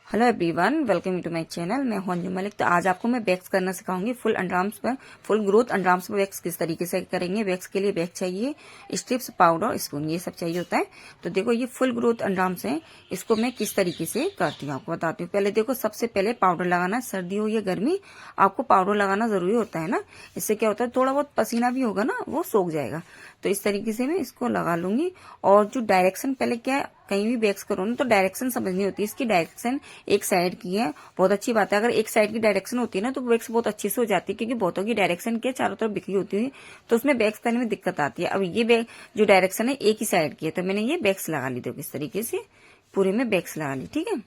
Hello everyone, welcome to my channel. मैं हूं अंजुम मलिक। तो आज आपको मैं वैक्स करना सिखाऊंगी फुल अंडरआर्म्स पर, फुल ग्रोथ अंडरआर्म्स पर वैक्स किस तरीके से करेंगे। वैक्स के लिए बैग चाहिए, स्ट्रिप्स, पाउडर, स्पून, ये सब चाहिए होता है। तो देखो ये फुल ग्रोथ अंडरआर्म्स है, इसको मैं किस तरीके से करती हूँ आपको बताती हूँ। पहले देखो, सबसे पहले पाउडर लगाना, सर्दी हो या गर्मी आपको पाउडर लगाना जरूरी होता है ना। इससे क्या होता है, थोड़ा बहुत पसीना भी होगा ना, वो सोख जाएगा। तो इस तरीके से मैं इसको लगा लूंगी। और जो डायरेक्शन, पहले क्या, कहीं भी वैक्स करो ना तो डायरेक्शन समझनी होती है। इसकी डायरेक्शन एक साइड की है, बहुत अच्छी बात है। अगर एक साइड की डायरेक्शन होती है ना तो वैक्स बहुत अच्छी से हो जाती है, क्योंकि बहुतों की डायरेक्शन के चारों तरफ बिखरी होती है, तो उसमें वैक्स करने में दिक्कत आती है। अब ये बैग जो डायरेक्शन है एक ही साइड की है, तो मैंने ये वैक्स लगा ली। देखो इस तरीके से पूरे में वैक्स लगा ली, ठीक है।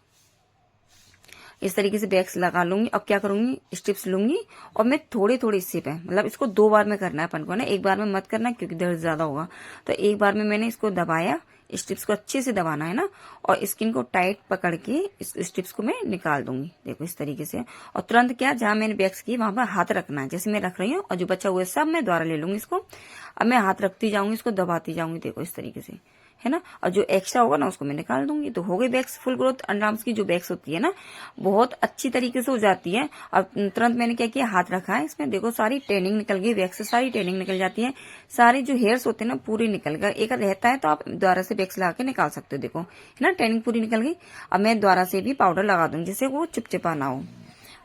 इस तरीके से वैक्स लगा लूंगी। अब क्या करूंगी, स्ट्रिप्स लूंगी और मैं थोड़े थोड़े हिस्से पे, मतलब इसको 2 बार में करना है अपन को ना, एक बार में मत करना क्योंकि दर्द ज्यादा होगा। तो एक बार में मैंने इसको दबाया, स्ट्रिप्स को अच्छे से दबाना है ना, और स्किन को टाइट पकड़ के इस स्ट्रिप्स को मैं निकाल दूंगी। देखो इस तरीके से। और तुरंत क्या, जहां मैंने वैक्स की वहां पर हाथ रखना है, जैसे मैं रख रही हूँ। और जो बचा हुआ है सब मैं दोबारा ले लूंगी इसको। अब मैं हाथ रखती जाऊंगी, इसको दबाती जाऊंगी। देखो इस तरीके से, है ना। और जो एक्स्ट्रा होगा ना उसको मैं निकाल दूंगी। तो हो गई वैक्स। फुल ग्रोथ अंडरआर्म्स की जो वैक्स होती है ना, बहुत अच्छी तरीके से हो जाती है। अब तुरंत मैंने क्या किया, हाथ रखा है इसमें, देखो सारी ट्रेनिंग निकल गई, वैक्स से सारी ट्रेनिंग निकल जाती है। सारे जो हेयर्स होते हैं ना पूरी निकल गए। एक रहता है तो आप दोबारा से वैक्स लगा के निकाल सकते हो। देखो है ना, ट्रेनिंग पूरी निकल गई। अब मैं दोबारा से भी पाउडर लगा दूंगी जिससे वो चिपचिपा ना हो।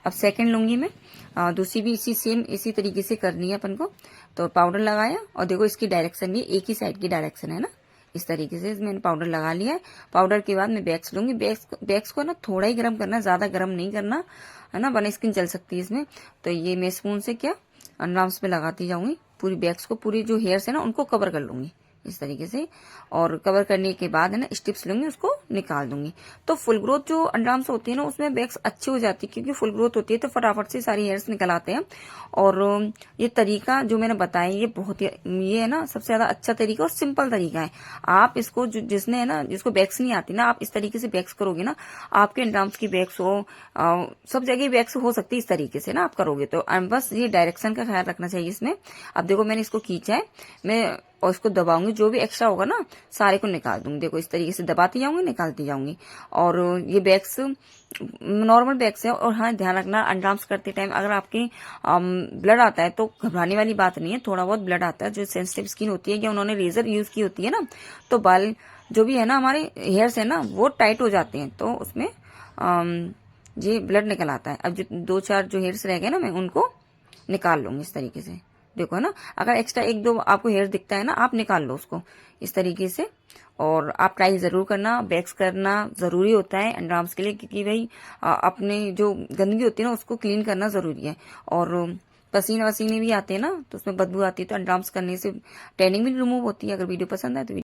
अब सेकंड लूंगी मैं, दूसरी भी इसी तरीके से करनी है अपन को। तो पाउडर लगाया और देखो इसकी डायरेक्शन भी एक ही साइड की डायरेक्शन है ना। इस तरीके से मैंने पाउडर लगा लिया है। पाउडर के बाद मैं वैक्स लूंगी। वैक्स को ना थोड़ा ही गर्म करना, ज्यादा गर्म नहीं करना, है ना, वरना स्किन जल सकती है इसमें। तो ये मैं स्पून से क्या अंडरआर्म्स पे लगाती जाऊंगी पूरी वैक्स को। पूरी जो हेयर्स है ना उनको कवर कर लूंगी इस तरीके से। और कवर करने के बाद है ना स्टिप्स लूंगी, उसको निकाल दूंगी। तो फुल ग्रोथ जो अंडरआर्म्स होती है ना उसमें वैक्स अच्छी हो जाती है, क्योंकि फुल ग्रोथ होती है तो फटाफट से सारी हेयर्स निकल आते हैं। और ये तरीका जो मैंने बताया ये बहुत ही, ये है ना सबसे ज्यादा अच्छा तरीका और सिंपल तरीका है। आप इसको जिसने है ना, जिसको वैक्स नहीं आती ना, आप इस तरीके से वैक्स करोगे ना, आपके अंडरआर्म्स की वैक्स हो, सब जगह वैक्स हो सकती है इस तरीके से ना आप करोगे तो। बस ये डायरेक्शन का ख्याल रखना चाहिए इसमें। अब देखो मैंने इसको खींचा है मैं, और इसको दबाऊंगी, जो भी एक्स्ट्रा होगा ना सारे को निकाल दूंगी। देखो इस तरीके से दबाती जाऊंगी, निकालती जाऊंगी। और ये बैग्स नॉर्मल बैग्स है। और हाँ, ध्यान रखना अंडरआर्म्स करते टाइम अगर आपके ब्लड आता है तो घबराने वाली बात नहीं है। थोड़ा बहुत ब्लड आता है, जो सेंसिटिव स्किन होती है या उन्होंने रेजर यूज की होती है ना, तो बाल जो भी है ना, हमारे हेयर्स है ना वो टाइट हो जाते हैं, तो उसमें ये ब्लड निकल आता है। अब जो 2-4 जो हेयर्स रह गए ना, मैं उनको निकाल लूंगी इस तरीके से। देखो है ना, अगर एक्स्ट्रा 1-2 आपको हेयर दिखता है ना, आप निकाल लो उसको इस तरीके से। और आप ट्राई जरूर करना, वैक्स करना जरूरी होता है अंडरआर्म्स के लिए, क्योंकि भाई अपने जो गंदगी होती है ना उसको क्लीन करना जरूरी है। और पसीने वसीने भी आते हैं ना तो उसमें बदबू आती है, तो अंडरआर्म्स करने से टैनिंग भी रिमूव होती है। अगर वीडियो पसंद आए तो